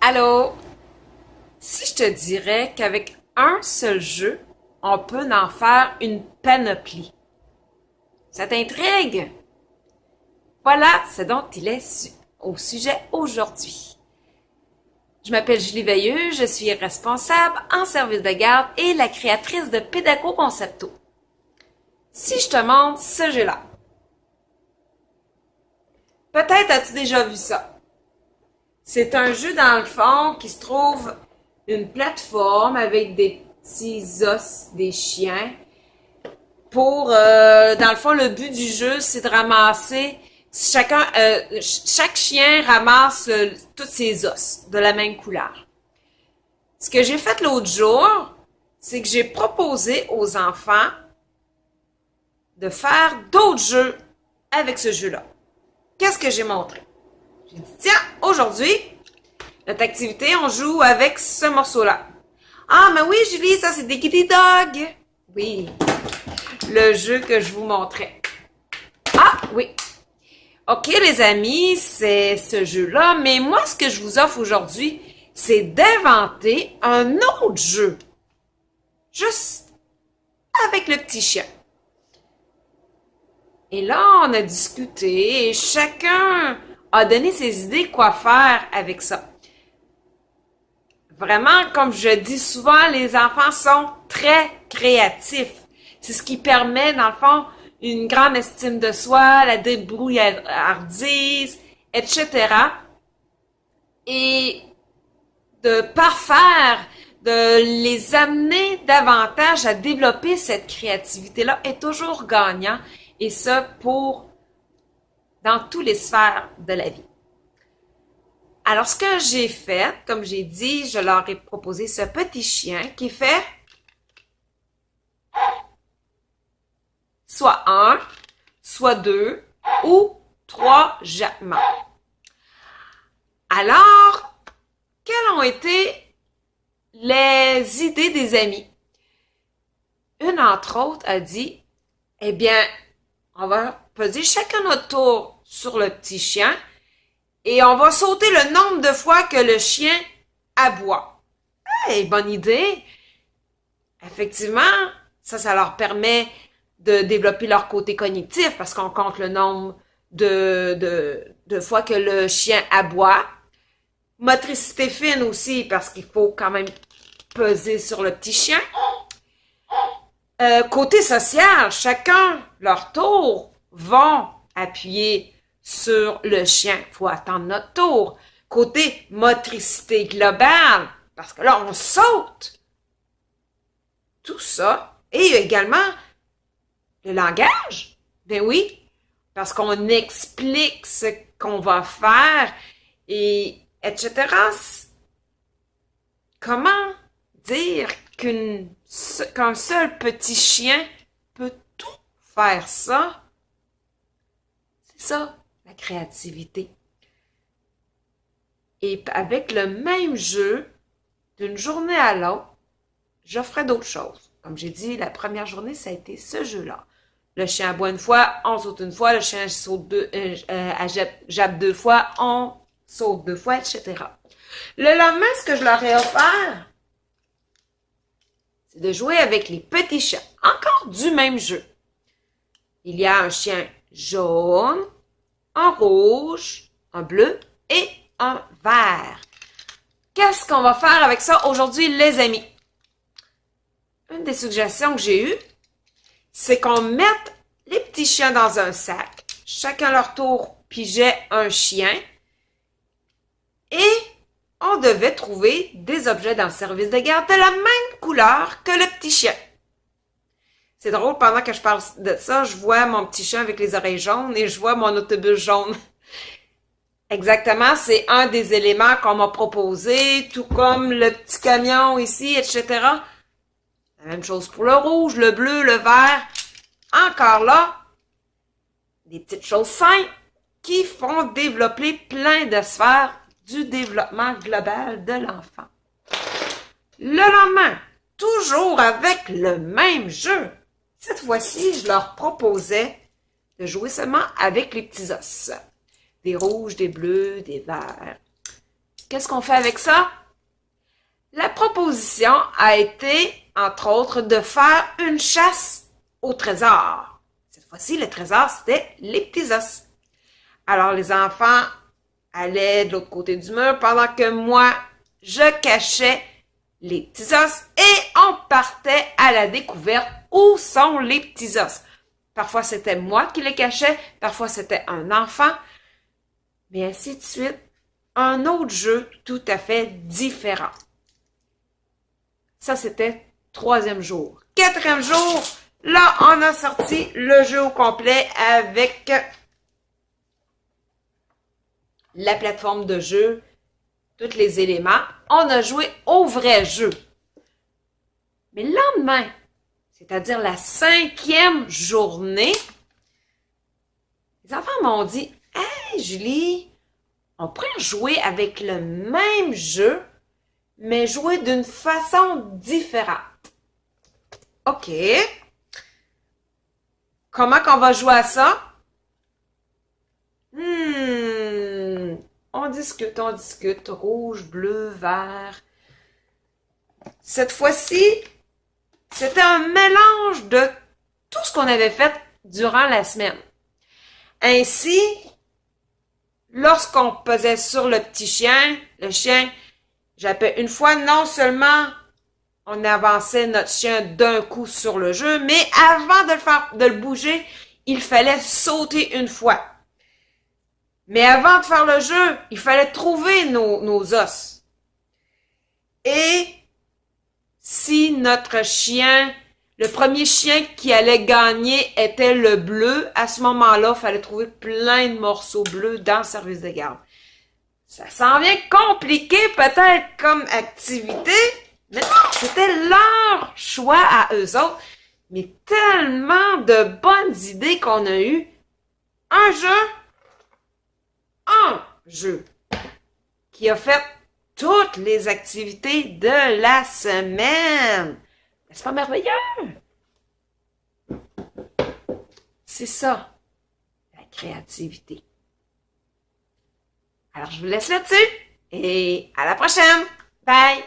Allô? Si je te dirais qu'avec un seul jeu, on peut en faire une panoplie. Ça t'intrigue? Voilà ce dont il est au sujet aujourd'hui. Je m'appelle Julie Veilleux, je suis responsable en service de garde et la créatrice de Pédago Concepto. Si je te montre ce jeu-là, peut-être as-tu déjà vu ça. C'est un jeu dans le fond qui se trouve une plateforme avec des petits os des chiens. Dans le fond, le but du jeu, c'est de ramasser chaque chien ramasse tous ses os de la même couleur. Ce que j'ai fait l'autre jour, c'est que j'ai proposé aux enfants de faire d'autres jeux avec ce jeu-là. Qu'est-ce que j'ai montré? J'ai dit, tiens, aujourd'hui, notre activité, on joue avec ce morceau-là. Ah, mais oui, Julie, ça c'est Diggity Dog. Oui, le jeu que je vous montrais. Ah, oui. OK, les amis, c'est ce jeu-là, mais moi, ce que je vous offre aujourd'hui, c'est d'inventer un autre jeu. Juste avec le petit chien. Et là, on a discuté et chacun a donné ses idées quoi faire avec ça. Vraiment, comme je dis souvent, les enfants sont très créatifs. C'est ce qui permet, dans le fond, une grande estime de soi, la débrouillardise, etc. Et de parfaire, de les amener davantage à développer cette créativité-là est toujours gagnant. Et ça dans toutes les sphères de la vie. Alors, ce que j'ai fait, comme j'ai dit, je leur ai proposé ce petit chien qui fait soit 1, soit 2 ou 3 jappements. Alors, quelles ont été les idées des amis? Une entre autres a dit, eh bien, on va peser chacun notre tour sur le petit chien et on va sauter le nombre de fois que le chien aboie. Hey, bonne idée! Effectivement, ça leur permet de développer leur côté cognitif parce qu'on compte le nombre de fois que le chien aboie. Motricité fine aussi parce qu'il faut quand même peser sur le petit chien. Côté social, chacun, leur tour, vont appuyer sur le chien. Il faut attendre notre tour. Côté motricité globale, parce que là, on saute. Tout ça. Et également, le langage. Ben oui, parce qu'on explique ce qu'on va faire, et etc. Comment dire qu'un seul petit chien peut tout faire ça? C'est ça, la créativité. Et avec le même jeu, d'une journée à l'autre, j'offrais d'autres choses. Comme j'ai dit, la première journée, ça a été ce jeu-là. Le chien aboie une fois, on saute une fois, le chien jappe 2 fois, on saute 2 fois, etc. Le lendemain, ce que je leur ai offert, c'est de jouer avec les petits chiens. Encore du même jeu. Il y a un chien jaune, un rouge, un bleu et un vert. Qu'est-ce qu'on va faire avec ça aujourd'hui, les amis? Une des suggestions que j'ai eues, c'est qu'on mette les petits chiens dans un sac. Chacun leur tour pigeait un chien. Et on devait trouver des objets dans le service de garde de la même couleur que le petit chien. C'est drôle, pendant que je parle de ça, je vois mon petit chien avec les oreilles jaunes et je vois mon autobus jaune. Exactement, c'est un des éléments qu'on m'a proposé, tout comme le petit camion ici, etc. La même chose pour le rouge, le bleu, le vert. Encore là, des petites choses simples qui font développer plein de sphères du développement global de l'enfant. Le lendemain, toujours avec le même jeu. Cette fois-ci, je leur proposais de jouer seulement avec les petits os. Des rouges, des bleus, des verts. qu'est-ce qu'on fait avec ça? La proposition a été, entre autres, de faire une chasse au trésor. Cette fois-ci, le trésor, c'était les petits os. Alors, les enfants allaient de l'autre côté du mur pendant que moi, je cachais les petits os et on partait à la découverte où sont les petits os. Parfois, c'était moi qui les cachais, parfois, c'était un enfant, mais ainsi de suite. Un autre jeu tout à fait différent. Ça, c'était 3e jour. 4e jour, là, on a sorti le jeu au complet avec la plateforme de jeu, tous les éléments. On a joué au vrai jeu. Mais le lendemain, c'est-à-dire la 5e journée, les enfants m'ont dit « Hey, Julie, on pourrait jouer avec le même jeu, mais jouer d'une façon différente. » OK. Comment qu'on va jouer à ça? On discute. Rouge, bleu, vert. Cette fois-ci, c'était un mélange de tout ce qu'on avait fait durant la semaine. Ainsi, lorsqu'on pesait sur le petit chien, le chien, j'appelais une fois, non seulement on avançait notre chien d'un coup sur le jeu, mais avant de le bouger, il fallait sauter une fois. Mais avant de faire le jeu, il fallait trouver nos os. Et si notre chien, le premier chien qui allait gagner était le bleu, à ce moment-là, il fallait trouver plein de morceaux bleus dans le service de garde. Ça s'en vient compliqué peut-être comme activité, mais non, c'était leur choix à eux autres. Mais tellement de bonnes idées qu'on a eues. Un jeu qui a fait toutes les activités de la semaine. N'est-ce pas merveilleux? C'est ça, la créativité. Alors, je vous laisse là-dessus et à la prochaine. Bye!